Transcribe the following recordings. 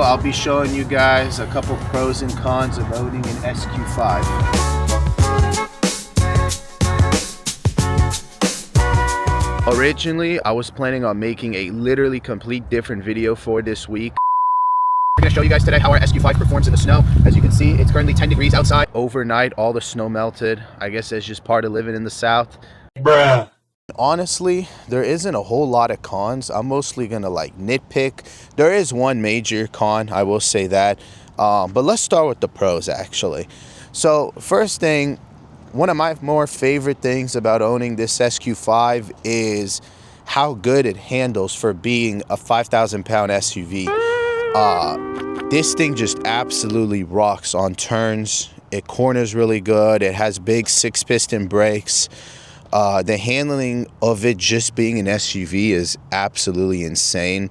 I'll be showing you guys a couple pros and cons of owning an SQ5. Originally, I was planning on making a literally complete different video for this week. We're going to show you guys today how our SQ5 performs in the snow. As you can see, it's currently 10 degrees outside. Overnight, all the snow melted. I guess that's just part of living in the South. Bruh. Honestly, there isn't a whole lot of cons. I'm mostly gonna nitpick. There is one major con, I will say that, but let's start with the pros actually. So first thing, one of my more favorite things about owning this SQ5 is how good it handles for being a 5,000-pound SUV. This thing just absolutely rocks on turns. It corners really good. It has big 6-piston brakes. The handling of it just being an SUV is absolutely insane.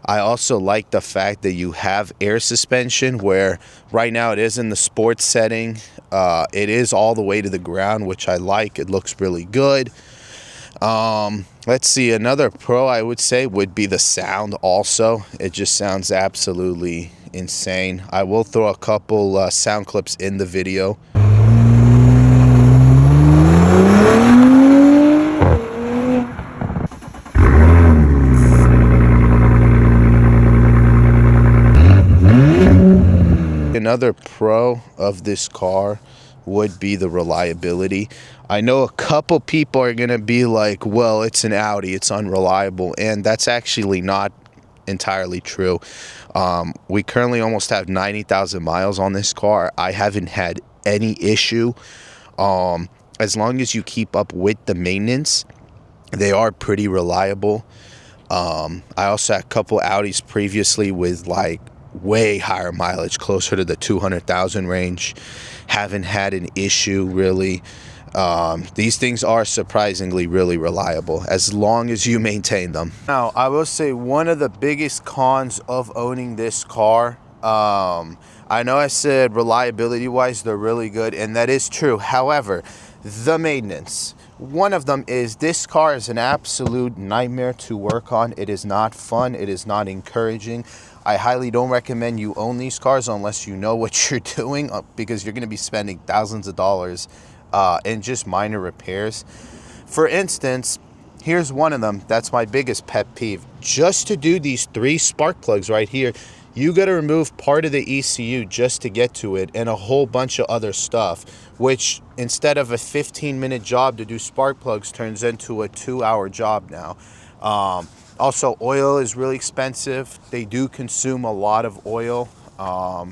I also like the fact that you have air suspension, where right now it is in the sports setting. It is all the way to the ground, which I like. It looks really good. Let's see, another pro I would say would be the sound also. It just sounds absolutely insane. I will throw a couple sound clips in the video. Another pro of this car would be the reliability. I know a couple people are gonna be like, well, it's an Audi, it's unreliable, and that's actually not entirely true. We currently almost have 90,000 miles on this car. I haven't had any issue. As long as you keep up with the maintenance, they are pretty reliable. I also had a couple Audis previously with way higher mileage, closer to the 200,000 range. Haven't had an issue really. These things are surprisingly really reliable as long as you maintain them. Now, I will say one of the biggest cons of owning this car, I know I said reliability wise they're really good, and that is true. However, the maintenance, one of them is this car is an absolute nightmare to work on. It is not fun. It is not encouraging. I highly don't recommend you own these cars unless you know what you're doing, because you're going to be spending thousands of dollars in just minor repairs. For instance, here's one of them. That's my biggest pet peeve. Just to do these 3 spark plugs right here, you got to remove part of the ECU just to get to it, and a whole bunch of other stuff, which instead of a 15-minute job to do spark plugs turns into a 2-hour job now. Also, oil is really expensive. They do consume a lot of oil.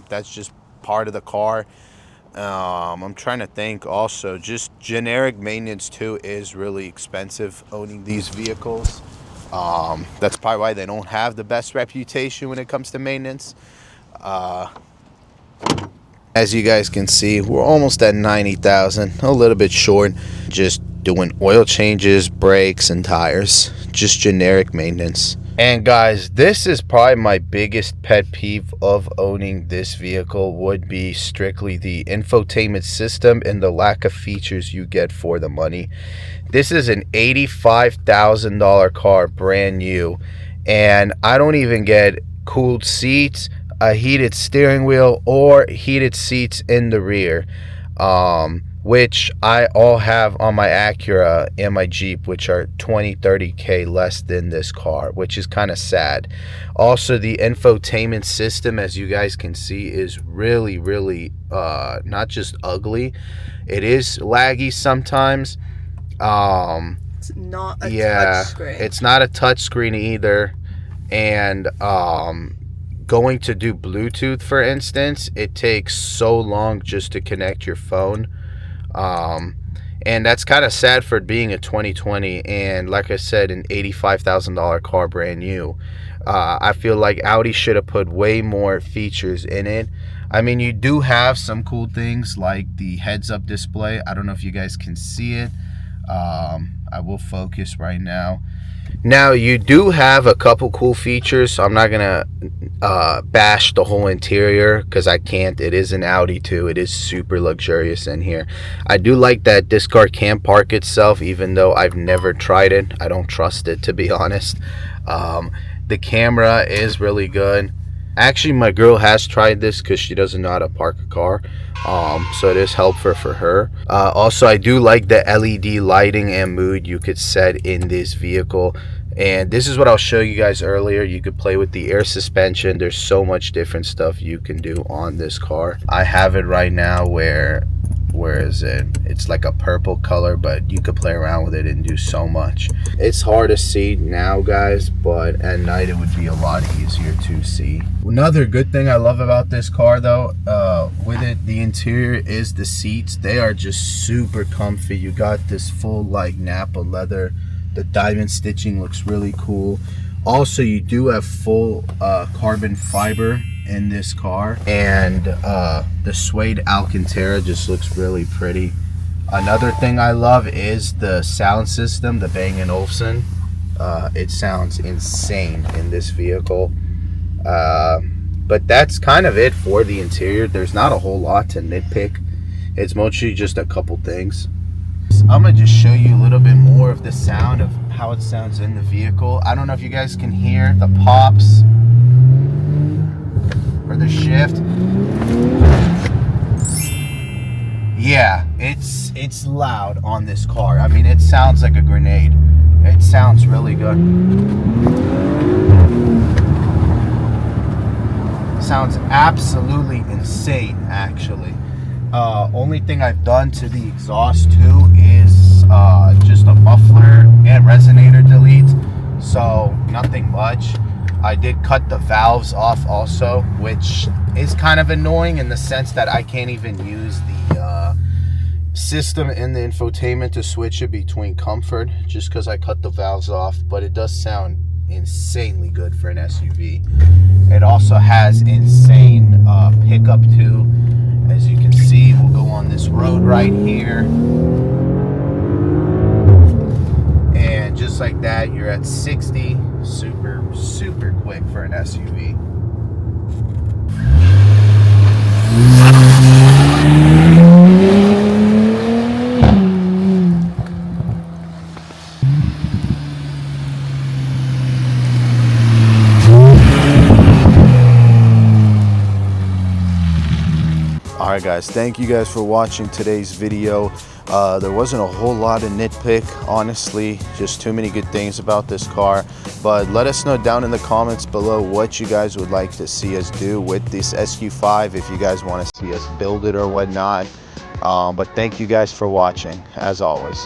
That's just part of the car. I'm trying to think also, just generic maintenance too is really expensive owning these vehicles. That's probably why they don't have the best reputation when it comes to maintenance. As you guys can see, we're almost at 90,000, a little bit short. Just doing oil changes, brakes, and tires. Just generic maintenance. And guys, this is probably my biggest pet peeve of owning this vehicle, would be strictly the infotainment system and the lack of features you get for the money. This is an $85,000 car, brand new, and I don't even get cooled seats, a heated steering wheel, or heated seats in the rear, which I all have on my Acura and my Jeep, which are 20-30K less than this car, which is kind of sad. Also, the infotainment system, as you guys can see, is really not just ugly, it is laggy sometimes. It's not a touchscreen. It's not a touchscreen either. And going to do Bluetooth, for instance, it takes so long just to connect your phone. And that's kind of sad for it being a 2020, and like I said, an $85,000 car, brand new. I feel like Audi should have put way more features in it. I mean, you do have some cool things like the heads-up display. I don't know if you guys can see it. I will focus right now. Now, you do have a couple cool features. I'm not gonna bash the whole interior because I can't. It is an Audi too. It is super luxurious in here. I do like that this car can park itself, even though I've never tried it. I don't trust it, to be honest. The camera is really good. Actually, my girl has tried this because she doesn't know how to park a car. So it is helpful for her. Also, I do like the LED lighting and mood you could set in this vehicle. And this is what I'll show you guys earlier. You could play with the air suspension. There's so much different stuff you can do on this car. I have it right now where is it? It's like a purple color, but you could play around with it and do so much. It's hard to see now, guys, but at night it would be a lot easier to see. Another good thing I love about this car, though, with it, the interior is the seats. They are just super comfy. You got this full like Napa leather. The diamond stitching looks really cool. Also, you do have full carbon fiber in this car, and the suede Alcantara just looks really pretty. Another thing I love is the sound system, the Bang & Olufsen. It sounds insane in this vehicle. But that's kind of it for the interior. There's not a whole lot to nitpick. It's mostly just a couple things. I'm gonna just show you a little bit more of the sound of how it sounds in the vehicle. I don't know if you guys can hear the pops or the shift. Yeah, it's loud on this car. I mean, it sounds like a grenade. It sounds really good. Sounds absolutely insane, actually. Only thing I've done to the exhaust too is just a muffler and resonator delete, so nothing much. I did cut the valves off also, which is kind of annoying in the sense that I can't even use the system in the infotainment to switch it between comfort just because I cut the valves off, but it does sound insanely good for an SUV. It also has insane pickup too. As you can see, we'll go on this road right here, and just like that, you're at 60. Super quick for an SUV. Alright guys, thank you guys for watching today's video. There wasn't a whole lot of nitpick, honestly, just too many good things about this car. But let us know down in the comments below what you guys would like to see us do with this SQ5, if you guys want to see us build it or whatnot. But thank you guys for watching, as always.